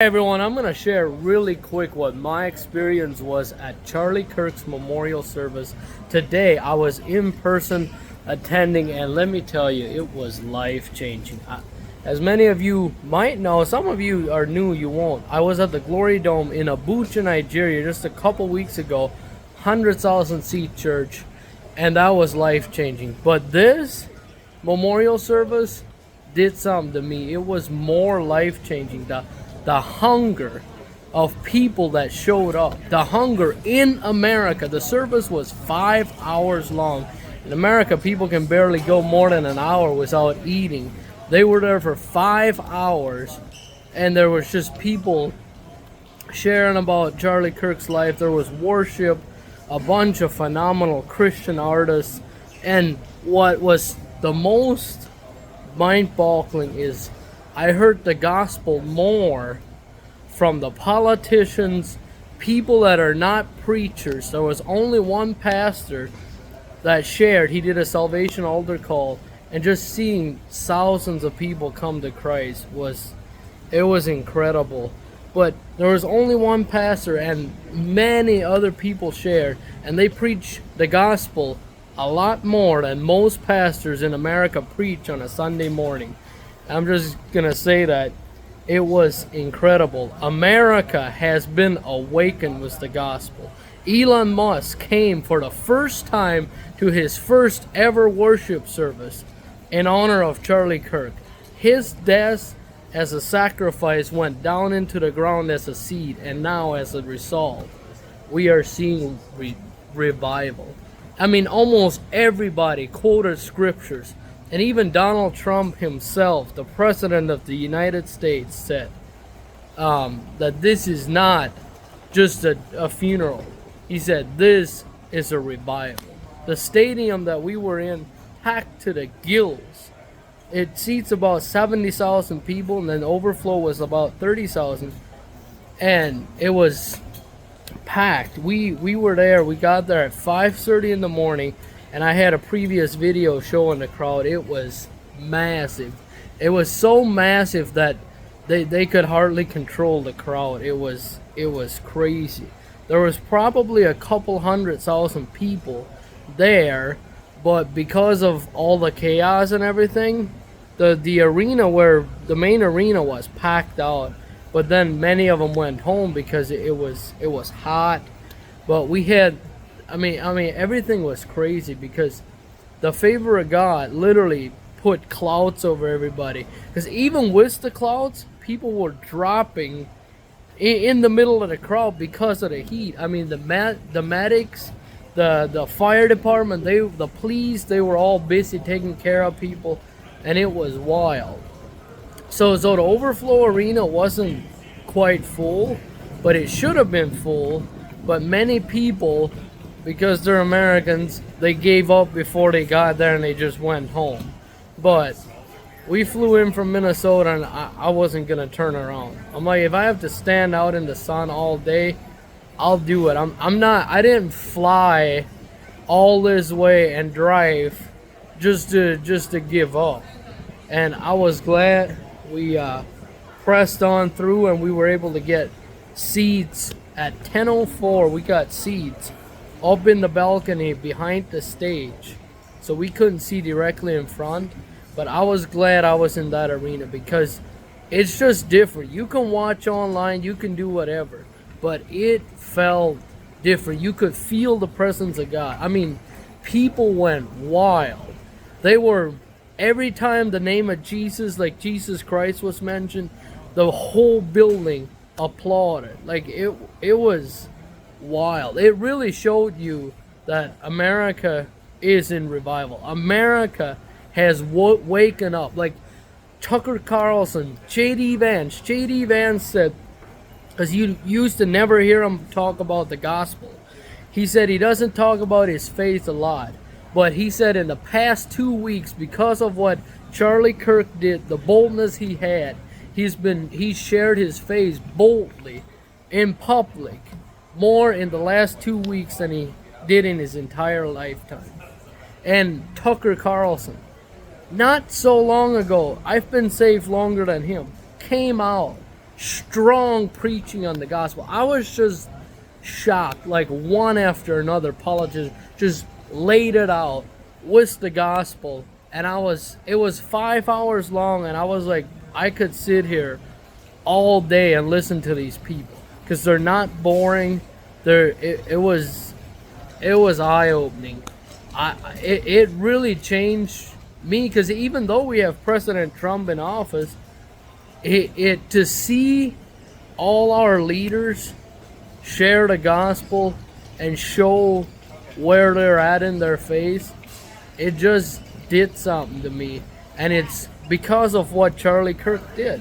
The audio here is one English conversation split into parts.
Hey everyone, I'm going to share really quick what my experience was at Charlie Kirk's memorial service today. I was in person attending, and let me tell you, it was life-changing. As many of you might know, some of you are new, you won't. I was at the Glory Dome in Abuja, Nigeria just a couple weeks ago, 100,000 seat church, and that was life-changing. But this memorial service did something to me. It was more life-changing. The hunger of people that showed up, the hunger in America. The service was 5 hours long. In America, people can barely go more than an hour without eating. They were there for 5 hours, and there was just people sharing about Charlie Kirk's life. There was worship, a bunch of phenomenal Christian artists, and what was the most mind-boggling is I heard the gospel more from the politicians, people that are not preachers. There was only one pastor that shared. He did a salvation altar call, and just seeing thousands of people come to Christ was incredible. But there was only one pastor, and many other people shared, and they preached the gospel a lot more than most pastors in America preach on a Sunday morning. I'm just gonna say that it was incredible. America has been awakened with the gospel. Elon Musk came for the first time to his first ever worship service in honor of Charlie Kirk. His death as a sacrifice went down into the ground as a seed, and now as a result, we are seeing revival. I mean, almost everybody quoted scriptures. And even Donald Trump himself, the president of the United States, said that this is not just a funeral. He said this is a revival. The stadium that we were in, packed to the gills. It seats about 70,000 people, and then overflow was about 30,000. And it was packed. We were there. We got there at 5:30 in the morning. And I had a previous video showing the crowd. It was massive. It was so massive that they could hardly control the crowd. It was crazy. There was probably a couple 100,000 people there, but because of all the chaos and everything, the arena where the main arena was packed out. But then many of them went home because it was hot. But we had I mean, everything was crazy because the favor of God literally put clouds over everybody. Because even with the clouds, people were dropping in the middle of the crowd because of the heat. I mean, the medics, the fire department, the police, they were all busy taking care of people, and it was wild. So the overflow arena wasn't quite full, but it should have been full. But many people, because they're Americans, they gave up before they got there and they just went home. But we flew in from Minnesota, and I wasn't gonna turn around. I'm like, if I have to stand out in the sun all day, I'll do it. I didn't fly all this way and drive just to give up. And I was glad we pressed on through, and we were able to get seats at 10:04. We got seats up in the balcony behind the stage, so we couldn't see directly in front. But I was glad I was in that arena because it's just different. You can watch online, you can do whatever, but it felt different. You could feel the presence of God. I mean, people went wild. They were, every time the name of Jesus, like Jesus Christ, was mentioned, the whole building applauded. Like it was wild. It really showed you that America is in revival. America has waken up. Like Tucker Carlson, J.D. Vance said, because you used to never hear him talk about the gospel. He said he doesn't talk about his faith a lot, but he said in the past 2 weeks, because of what Charlie Kirk did, the boldness he had, he shared his faith boldly in public more in the last 2 weeks than he did in his entire lifetime. And Tucker Carlson, not so long ago, I've been saved longer than him, came out strong preaching on the gospel. I was just shocked, like one after another apologist just laid it out with the gospel. And it was 5 hours long, and I was like, I could sit here all day and listen to these people because they're not boring. It was eye opening. It really changed me, because even though we have President Trump in office, it to see all our leaders share the gospel and show where they're at in their faith, it just did something to me. And it's because of what Charlie Kirk did.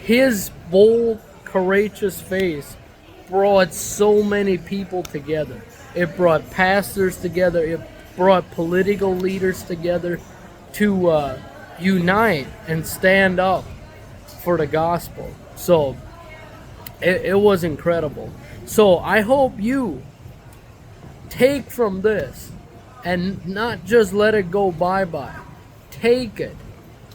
His bold, courageous faith brought so many people together. It brought pastors together. It brought political leaders together to unite and stand up for the gospel. So it was incredible. So I hope you take from this and not just let it go bye-bye. Take it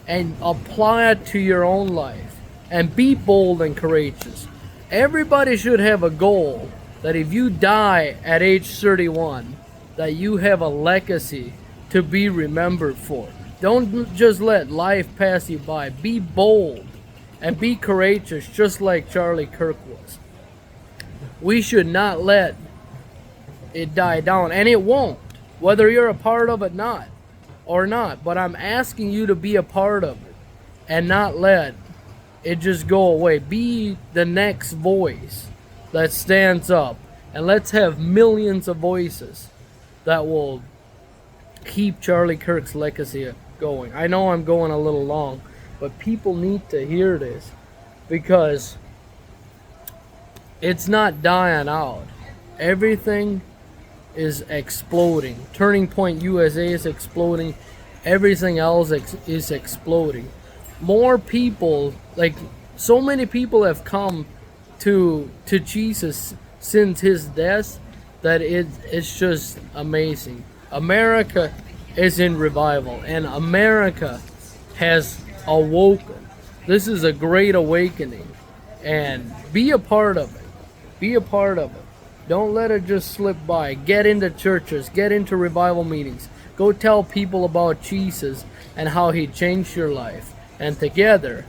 and apply it to your own life and be bold and courageous. Everybody should have a goal that if you die at age 31, that you have a legacy to be remembered for. Don't just let life pass you by. Be bold and be courageous, just like Charlie Kirk was. We should not let it die down, and it won't, whether you're a part of it or not. But I'm asking you to be a part of it and not let it just go away. Be the next voice that stands up, and let's have millions of voices that will keep Charlie Kirk's legacy going. I know I'm going a little long, but people need to hear this, because it's not dying out. Everything is exploding. Turning Point USA is exploding. Everything else is exploding. More people, like so many people have come to Jesus since his death that it's just amazing. America is in revival, and America has awoken. This is a great awakening, and be a part of it. Be a part of it. Don't let it just slip by. Get into churches, get into revival meetings. Go tell people about Jesus and how he changed your life. And together,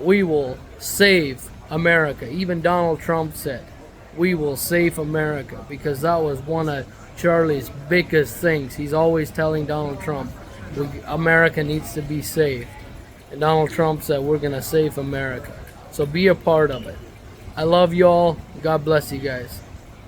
we will save America. Even Donald Trump said, we will save America, because that was one of Charlie's biggest things. He's always telling Donald Trump, America needs to be saved. And Donald Trump said, we're going to save America. So be a part of it. I love you all. God bless you guys.